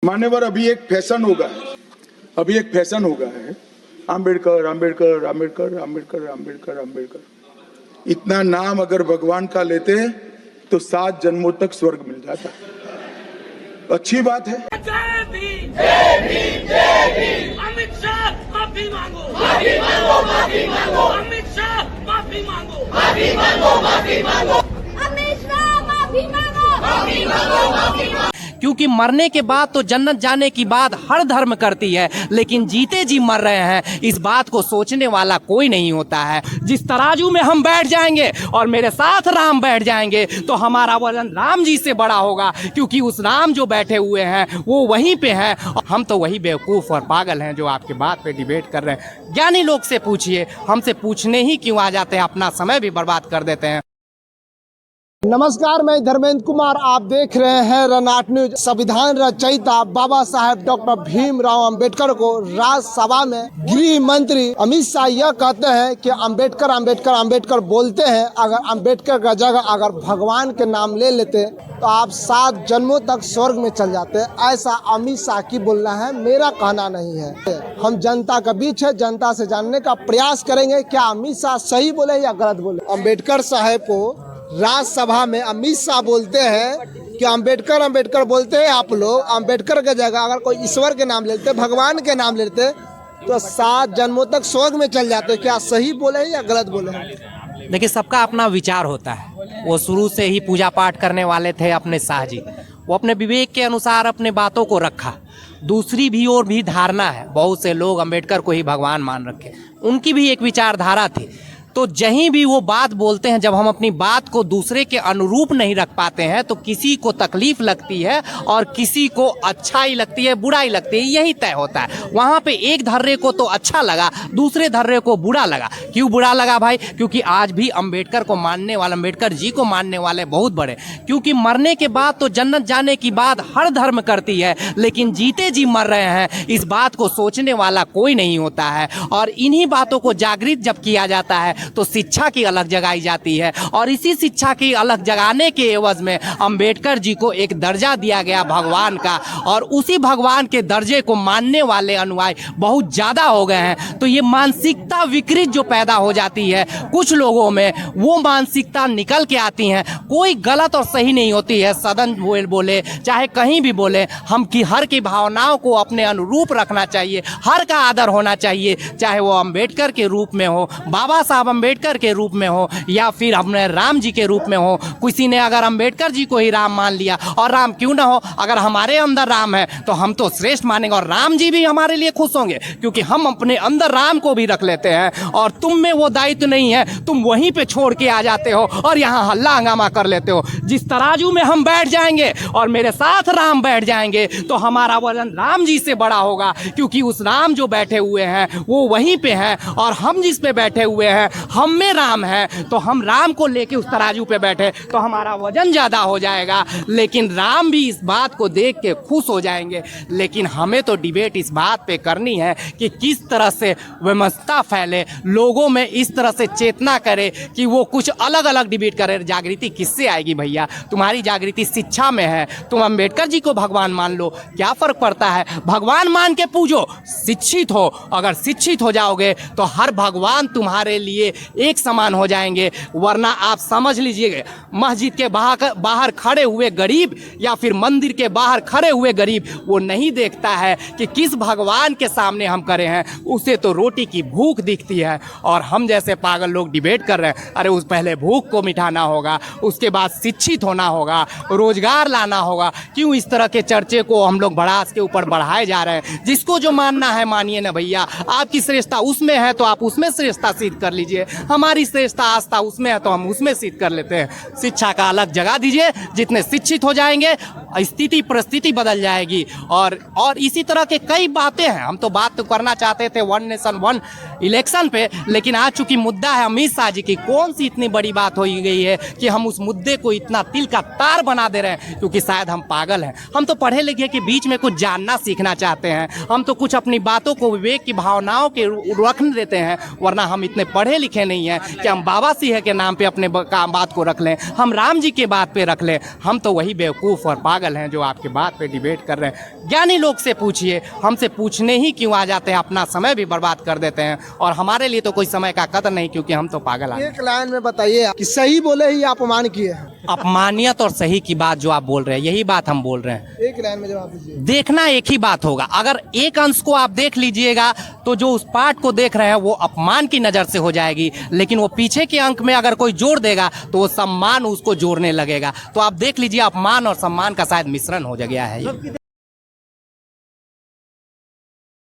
मान्यवर, अभी एक फैशन हो गया है आम्बेडकर आम्बेडकर आम्बेडकर आम्बेडकर आम्बेडकर आम्बेडकर। इतना नाम अगर भगवान का लेते तो 7 जन्मों तक स्वर्ग मिल जाता। अच्छी बात है। जय भीम, जय भीम, जय भीम। अमित शाह माफी मांगो, माफी मांगो, माफी मांगो। अमित शाह माफी मांगो, माफी मांगो, माफी मांगो। अमित शाह माफी मांगो, माफी मांगो, माफी मांगो। क्योंकि मरने के बाद तो जन्नत जाने की बात हर धर्म करती है, लेकिन जीते जी मर रहे हैं इस बात को सोचने वाला कोई नहीं होता है। जिस तराजू में हम बैठ जाएंगे और मेरे साथ राम बैठ जाएंगे तो हमारा वजन राम जी से बड़ा होगा, क्योंकि उस राम जो बैठे हुए हैं वो वहीं पे हैं। हम तो वही बेवकूफ़ और पागल हैं जो आपके बात पे डिबेट कर रहे हैं। ज्ञानी लोग से पूछिए, हमसे पूछने ही क्यों आ जाते हैं, अपना समय भी बर्बाद कर देते हैं। नमस्कार, मैं धर्मेंद्र कुमार, आप देख रहे हैं रनाट न्यूज। संविधान रचयिता बाबा साहेब डॉक्टर भीमराव अंबेडकर को राज्यसभा में गृह मंत्री अमित शाह यह कहते हैं कि अंबेडकर अंबेडकर अंबेडकर बोलते हैं। अगर अंबेडकर का जगह अगर भगवान के नाम ले लेते तो आप 7 जन्मों तक स्वर्ग में चल जाते। ऐसा अमित शाह की बोलना है, मेरा कहना नहीं है। हम जनता के बीच है, जनता से जानने का प्रयास करेंगे क्या अमित शाह सही बोले या गलत बोले। अंबेडकर साहेब को राज्यसभा में अमित शाह बोलते हैं कि अंबेडकर अंबेडकर बोलते हैं। आप लोग अंबेडकर के जगह अगर कोई ईश्वर के नाम लेते, भगवान के नाम लेते तो 7 जन्मों तक स्वर्ग में चल जाते। क्या सही बोले या गलत बोले? देखिए, सबका अपना विचार होता है। वो शुरू से ही पूजा पाठ करने वाले थे अपने शाह जी। वो अपने विवेक के अनुसार अपने बातों को रखा। दूसरी भी और भी धारणा है, बहुत से लोग अंबेडकर को ही भगवान मान रखे, उनकी भी एक विचारधारा थी। तो जहीं भी वो बात बोलते हैं, जब हम अपनी बात को दूसरे के अनुरूप नहीं रख पाते हैं तो किसी को तकलीफ लगती है और किसी को अच्छाई लगती है, बुराई लगती है, यही तय होता है। वहाँ पे एक धर्रे को तो अच्छा लगा, दूसरे धर्रे को बुरा लगा। क्यों बुरा लगा भाई? क्योंकि आज भी अंबेडकर को मानने वाले, अंबेडकर जी को मानने वाले बहुत बड़े, क्योंकि मरने के बाद तो जन्नत जाने की बात हर धर्म करती है, लेकिन जीते जी मर रहे हैं इस बात को सोचने वाला कोई नहीं होता है। और इन्हीं बातों को जागृत जब किया जाता है तो शिक्षा की अलग जगाई जाती है, और इसी शिक्षा की अलग जगाने के एवज में अंबेडकर जी को एक दर्जा दिया गया भगवान का, और उसी भगवान के दर्जे को मानने वाले अनुयायी बहुत ज़्यादा हो गए हैं। तो ये मानसिकता विकृत जो पैदा हो जाती है कुछ लोगों में, वो मानसिकता निकल के आती हैं। कोई गलत और सही नहीं होती है, सदन बोले चाहे कहीं भी बोले, हम की हर की भावनाओं को अपने अनुरूप रखना चाहिए, हर का आदर होना चाहिए, चाहे वो अंबेडकर के रूप में हो, बाबा साहब अंबेडकर के रूप में हो, या फिर अपने राम जी के रूप में हो। किसी ने अगर अंबेडकर जी को ही राम मान लिया, और राम क्यों ना हो, अगर हमारे अंदर राम है तो हम तो श्रेष्ठ मानेंगे, और राम जी भी हमारे लिए खुश होंगे, क्योंकि हम अपने अंदर राम को भी रख लेते हैं। और तुम में वो दायित्व नहीं है, तुम वहीं पे छोड़ के आ जाते हो और यहाँ हल्ला हंगामा कर लेते हो। जिस तराजू में हम बैठ जाएंगे और मेरे साथ राम बैठ जाएंगे तो हमारा वजन राम जी से बड़ा होगा, क्योंकि उस राम जो बैठे हुए हैं वो वहीं पे हैं, और हम जिस पे बैठे हुए हैं हम में राम है, तो हम राम को लेके उस तराजू पे बैठे तो हमारा वजन ज्यादा हो जाएगा। लेकिन राम भी इस बात को देख के खुश हो जाएंगे। लेकिन हमें तो डिबेट इस बात पे करनी है कि किस तरह से विमर्शता फैले, लोगों में इस तरह से चेतना करे कि वो कुछ अलग अलग डिबेट करे। जागृति किससे आएगी भैया? तुम्हारी जागृति शिक्षा में है। तुम अंबेडकर जी को भगवान मान लो, क्या फर्क पड़ता है? भगवान मान के पूजो, शिक्षित हो। अगर शिक्षित हो जाओगे तो हर भगवान तुम्हारे लिए एक समान हो जाएंगे। वरना आप समझ लीजिए, मस्जिद के बाहर खड़े हुए गरीब या फिर मंदिर के बाहर खड़े हुए गरीब वो नहीं देखता है कि किस भगवान के सामने हम खड़े हैं, उसे तो रोटी की भूख दिखती है। और हम जैसे पागल लोग डिबेट कर रहे हैं, अरे उस पहले भूख को मिटाना होगा, उसके बाद शिक्षित होना होगा, रोजगार लाना होगा। क्यों इस तरह के चर्चे को हम लोग भड़ास के ऊपर बढ़ाए जा रहे हैं? जिसको जो मानना है मानिए ना भैया, आपकी श्रेष्ठता उसमें है तो आप उसमें श्रेष्ठता सिद्ध कर लीजिए, हमारी श्रेष्ठता आस्था उसमें है तो हम उसमें सिद्ध कर लेते हैं। शिक्षा का अलग जगह दीजिए, जितने शिक्षित हो जाएंगे स्थिति परिस्थिति बदल जाएगी। और इसी तरह के कई बातें हैं। हम तो बात तो करना चाहते थे 1 नेशन 1 इलेक्शन पे, लेकिन आज चूंकि मुद्दा है अमित शाह जी की, कौन सी इतनी बड़ी बात हो गई है कि हम उस मुद्दे को इतना तिल का तार बना दे रहे हैं? क्योंकि शायद हम पागल हैं। हम तो पढ़े लिखे के बीच में कुछ जानना सीखना चाहते हैं, हम तो कुछ अपनी बातों को विवेक की भावनाओं के रखने देते हैं। वरना हम इतने पढ़े लिखे नहीं हैं कि हम बाबा सिंह के नाम पे अपने बात को रख लें, हम राम जी के बात पे रख लें। हम तो वही बेवकूफ़ और पागल पागल हैं जो आपके बात पे डिबेट कर रहे हैं। ज्ञानी लोग से पूछिए, हमसे पूछने ही क्यों आ जाते हैं, अपना समय भी बर्बाद कर देते हैं और हमारे लिए तो कोई समय का कदर नहीं, क्योंकि हम तो पागल हैं। एक लाइन में बताइए कि सही बोले ही अपमान किए हैं। अपमानियत और सही की बात जो आप बोल रहे हैं, यही बात हम बोल रहे हैं। एक लाइन में जवाब दीजिए। देखना एक ही बात होगा, अगर एक अंश को आप देख लीजिएगा तो जो उस पार्ट को देख रहे हैं वो अपमान की नजर से हो जाएगी, लेकिन वो पीछे के अंक में अगर कोई जोड़ देगा तो वो सम्मान उसको जोड़ने लगेगा। तो आप देख लीजिए, अपमान और सम्मान का शायद मिश्रण हो गया है ये।